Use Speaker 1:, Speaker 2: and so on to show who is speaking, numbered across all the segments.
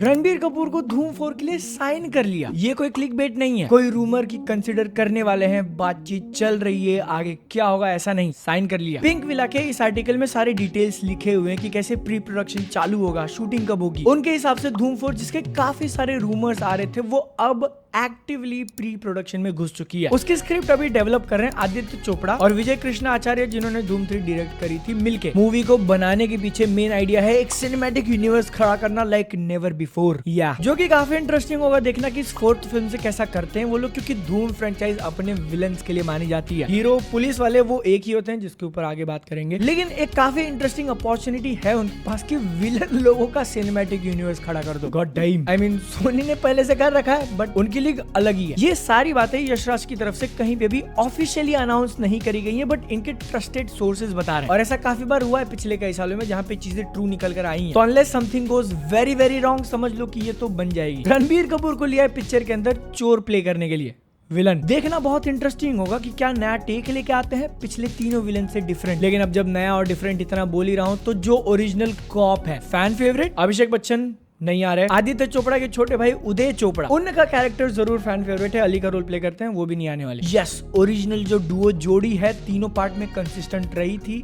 Speaker 1: रणबीर कपूर को धूम 4 के लिए साइन कर लिया। ये कोई क्लिक बेट नहीं है, कोई रूमर की कंसिडर करने वाले हैं, बातचीत चल रही है, आगे क्या होगा ऐसा नहीं, साइन कर लिया। पिंक विला के इस आर्टिकल में सारे डिटेल्स लिखे हुए हैं कि कैसे प्री प्रोडक्शन चालू होगा, शूटिंग कब होगी। उनके हिसाब से धूम 4 जिसके काफी सारे रूमर्स आ रहे थे वो अब एक्टिवली प्री प्रोडक्शन में घुस चुकी है। उसकी स्क्रिप्ट अभी डेवलप कर रहे हैं आदित्य चोपड़ा और विजय कृष्णा आचार्य, जिन्होंने धूम 3 डायरेक्ट करी थी मिलके। मूवी को बनाने के पीछे मेन आइडिया है एक सिनेमैटिक यूनिवर्स खड़ा करना लाइक नेवर बिफोर, जो कि काफी इंटरेस्टिंग होगा देखना कि इस 4th फिल्म से कैसा करते हैं वो लोग, क्योंकि धूम फ्रेंचाइज अपने विलन्स के लिए मानी जाती है। हीरो पुलिस वाले वो एक ही होते हैं, जिसके ऊपर आगे बात करेंगे, लेकिन एक काफी इंटरेस्टिंग अपॉर्चुनिटी है उनके पास कि विलन लोगों का सिनेमैटिक यूनिवर्स खड़ा कर दो। God damn, I mean Sony ने पहले से कर रखा है बट उनकी लीग अलग ही है। ये सारी बातें यशराज की तरफ से कहीं पे भी ऑफिशियली अनाउंस नहीं करी गई है, बट इनके ट्रस्टेड सोर्सेज बता रहे हैं। और ऐसा काफी बार हुआ है पिछले कई सालों में जहाँ पे चीजें ट्रू निकल कर आई हैं। तो unless something goes very very wrong, समझ लो कि ये तो बन जाएगी। रणबीर कपूर को लिया है पिक्चर के अंदर चोर प्ले करने के लिए विलन। देखना बहुत इंटरेस्टिंग होगा कि क्या नया टेक लेके आते हैं पिछले तीनों विलन से डिफरेंट। लेकिन अब जब नया और डिफरेंट इतना बोल ही रहा हूँ तो जो ओरिजिनल कॉप है, फैन फेवरेट अभिषेक बच्चन नहीं आ रहे, आदित्य चोपड़ा के छोटे भाई उदय चोपड़ा, उनका कैरेक्टर जरूर फैन फेवरेट है, अली का रोल प्ले करते हैं, वो भी नहीं आने वाले। यस, ओरिजिनल जो डुओ जोड़ी है तीनों पार्ट में कंसिस्टेंट रही थी,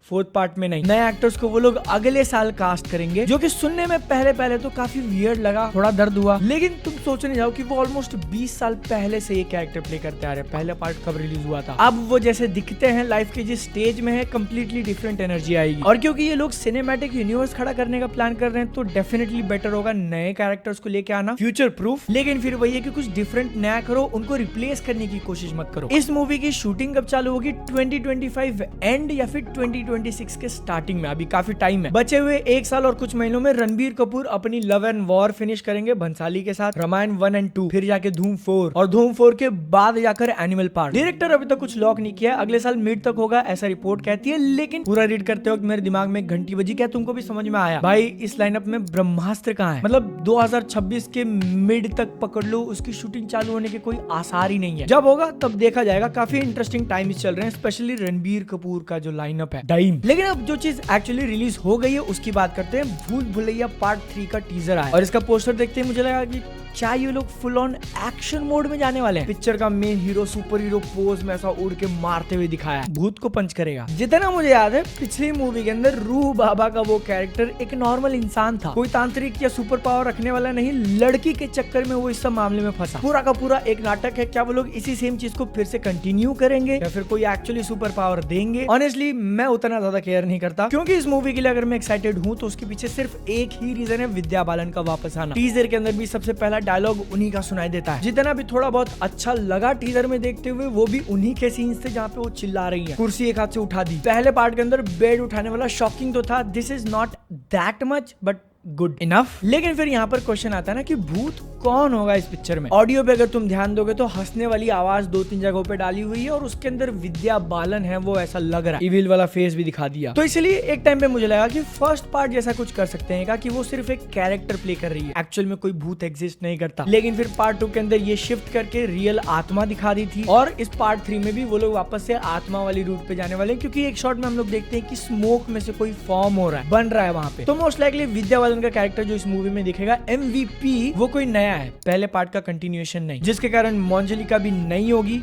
Speaker 1: 4th पार्ट में नहीं। नए एक्टर्स को वो लोग अगले साल कास्ट करेंगे, जो कि सुनने में पहले तो काफी वियर्ड लगा, थोड़ा दर्द हुआ। लेकिन तुम सोचने जाओ कि वो ऑलमोस्ट 20 साल पहले से ये कैरेक्टर प्ले करते आ रहे हैं। पहला पार्ट कब रिलीज हुआ था, अब वो जैसे दिखते हैं लाइफ के जिस स्टेज में है, कंप्लीटली डिफरेंट एनर्जी आएगी। और क्योंकि ये लोग सिनेमैटिक यूनिवर्स खड़ा करने का प्लान कर रहे हैं तो डेफिनेटली बेटर होगा नए कैरेक्टर्स को लेके आना, फ्यूचर प्रूफ। लेकिन फिर वही है कि कुछ डिफरेंट नया करो, उनको रिप्लेस करने की कोशिश मत करो। इस मूवी की शूटिंग कब चालू होगी, 2025 एंड या फिर 2026 के स्टार्टिंग में, अभी काफी टाइम है। बचे हुए 1 साल और कुछ महीनों में रणबीर कपूर अपनी लव एंड वॉर फिनिश करेंगे भंसाली के साथ, रामायण 1 और 2, फिर जाके धूम 4 और धूम 4 के बाद जाकर एनिमल पार्ट। डायरेक्टर अभी तक कुछ लॉक नहीं किया है, अगले साल मिड तक होगा ऐसा रिपोर्ट कहती है। लेकिन पूरा रीड करते वक्त मेरे दिमाग में घंटी बजी, क्या तुमको भी समझ में आया भाई इस लाइनअप में ब्रह्मास्त्र कहाँ है? मतलब 2026 के मिड तक पकड़ लो, उसकी शूटिंग चालू होने के कोई आसार ही नहीं है। जब होगा तब देखा जाएगा। काफी इंटरेस्टिंग टाइम चल रहे हैं, स्पेशली रणबीर कपूर का जो लाइनअप है डाइम। लेकिन अब जो चीज एक्चुअली रिलीज हो गई है उसकी बात करते हैं। भूल भुलैया पार्ट 3 का टीजर आया और इसका पोस्टर देखते ही मुझे लगा कि क्या ये लोग फुल ऑन एक्शन मोड में जाने वाले हैं। पिक्चर का main hero super hero pose में ऐसा उड़ के मारते हुए दिखाया है, भूत को पंच करेगा। जितना मुझे याद है पिछली मूवी के अंदर रूह बाबा का वो कैरेक्टर एक नॉर्मल इंसान था, कोई तांत्रिक या सुपर पावर रखने वाला नहीं। लड़की के चक्कर में वो इस सब मामले में फंसा। पूरा का पूरा एक नाटक है। क्या वो लोग इसी सेम चीज को फिर से कंटिन्यू करेंगे या फिर कोई एक्चुअली सुपर पावर देंगे? ऑनेस्टली मैं उतना ज्यादा केयर नहीं करता, क्योंकि इस मूवी के लिए अगर मैं एक्साइटेड हूँ तो उसके पीछे सिर्फ एक ही रीजन है, विद्या बालन का वापस आना। टीजर के अंदर भी सबसे पहला डायलॉग उन्हीं का सुनाई देता है। जितना भी थोड़ा बहुत अच्छा लगा टीजर में देखते हुए, वो भी उन्हीं के सीन्स थे जहाँ पे वो चिल्ला रही है, कुर्सी एक हाथ से उठा दी। पहले पार्ट के अंदर बेड उठाने वाला शॉकिंग तो था, this is not that much but good enough. लेकिन फिर यहाँ पर क्वेश्चन आता है ना कि भूत कौन होगा इस पिक्चर में। ऑडियो पे अगर तुम ध्यान दोगे तो हंसने वाली आवाज 2-3 जगहों पे डाली हुई है और उसके अंदर विद्या बालन है, वो ऐसा लग रहा है। इविल वाला फेस भी दिखा दिया। तो इसलिए एक टाइम पे मुझे लगा कि फर्स्ट पार्ट जैसा कुछ कर सकते हैं कि वो सिर्फ एक कैरेक्टर प्ले कर रही है, एक्चुअल में कोई भूत एग्जिस्ट नहीं करता। लेकिन फिर पार्ट 2 के अंदर ये शिफ्ट करके रियल आत्मा दिखा दी थी और इस पार्ट 3 में भी वो लोग वापस से आत्मा वाली रूट पे जाने वाले हैं, क्योंकि एक शॉट में हम लोग देखते हैं कि स्मोक में से कोई फॉर्म हो रहा है, बन रहा है वहां पे। तो मोस्ट लाइकली विद्या बालन का कैरेक्टर जो इस मूवी में दिखेगा MVP, वो कोई नया है, पहले पार्ट का कंटिन्यूएशन नहीं, जिसके कारण मंजलिका भी नई होगी,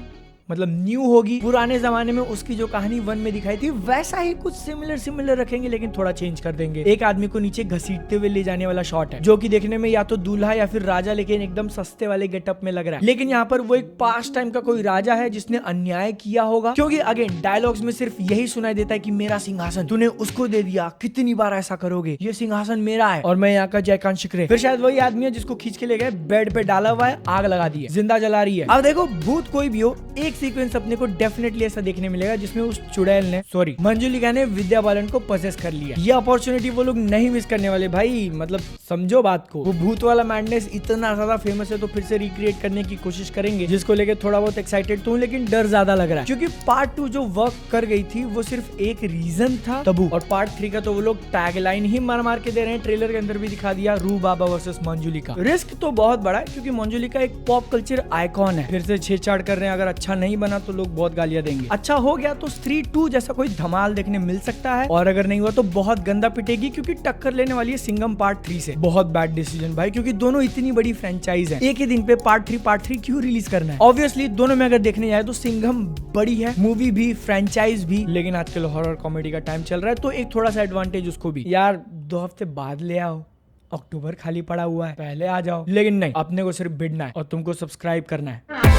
Speaker 1: मतलब न्यू होगी। पुराने जमाने में उसकी जो कहानी 1 में दिखाई थी वैसा ही कुछ सिमिलर रखेंगे, लेकिन थोड़ा चेंज कर देंगे। एक आदमी को नीचे घसीटते हुए ले जाने वाला शॉट है, जो कि देखने में या तो दूल्हा या फिर राजा, लेकिन एकदम सस्ते वाले गेटअप में लग रहा है। लेकिन यहाँ पर वो एक पास्ट टाइम का कोई राजा है जिसने अन्याय किया होगा, क्योंकि अगेन डायलॉग्स में सिर्फ यही सुनाई देता है कि मेरा सिंहासन तूने उसको दे दिया, कितनी बार ऐसा करोगे, ये सिंहासन मेरा है और मैं यहाँ का जयकांत शिकरे। फिर शायद वही आदमी है जिसको खींच के ले गए, बेड पे डाला हुआ है, आग लगा दी है, जिंदा जला रही है। अब देखो भूत कोई भी हो, एक सीक्वेंस अपने को डेफिनेटली ऐसा देखने मिलेगा जिसमें उस चुड़ैल ने मंजुलिका ने विद्या बालन को पजेस कर लिया। ये अपॉर्चुनिटी वो लोग नहीं मिस करने वाले भाई, मतलब समझो बात को। वो भूत वाला मैडनेस इतना ज्यादा फेमस है तो फिर से रिक्रिएट करने की कोशिश करेंगे, जिसको लेके थोड़ा बहुत एक्साइटेड तो हूं, लेकिन डर ज्यादा लग रहा है, क्योंकि पार्ट 2 जो वर्क कर गई थी वो सिर्फ एक रीजन था, तबू। और पार्ट 3 का तो वो लोग टैगलाइन ही मार के दे रहे हैं। ट्रेलर के अंदर भी दिखा दिया, रूह बाबा वर्सेस मंजुलिका। रिस्क तो बहुत बड़ा है, क्योंकि मंजुलिका एक पॉप कल्चर आइकॉन है, फिर से छेड़छाड़ कर रहे हैं, अगर अच्छा नहीं बना तो लोग बहुत गालियां देंगे। अच्छा हो गया तो स्त्री 2 जैसा कोई धमाल देखने मिल सकता है, और अगर नहीं हुआ तो बहुत गंदा पिटेगी, क्योंकि टक्कर लेने वाली है सिंघम पार्ट 3 से। बहुत बैड डिसीजन भाई, क्योंकि दोनों इतनी बड़ी फ्रेंचाइज है, एक ही दिन पे पार्ट 3 क्यों रिलीज करना है। ऑब्वियसली दोनों में अगर देखने जाए तो सिंघम बड़ी है, मूवी भी फ्रेंचाइज भी, लेकिन आजकल हॉरर कॉमेडी का टाइम चल रहा है तो एक थोड़ा सा एडवांटेज उसको भी। यार 2 हफ्ते बाद ले आओ, अक्टूबर खाली पड़ा हुआ है, पहले आ जाओ। लेकिन नहीं, अपने को सिर्फ भिड़ना है और तुमको सब्सक्राइब करना है।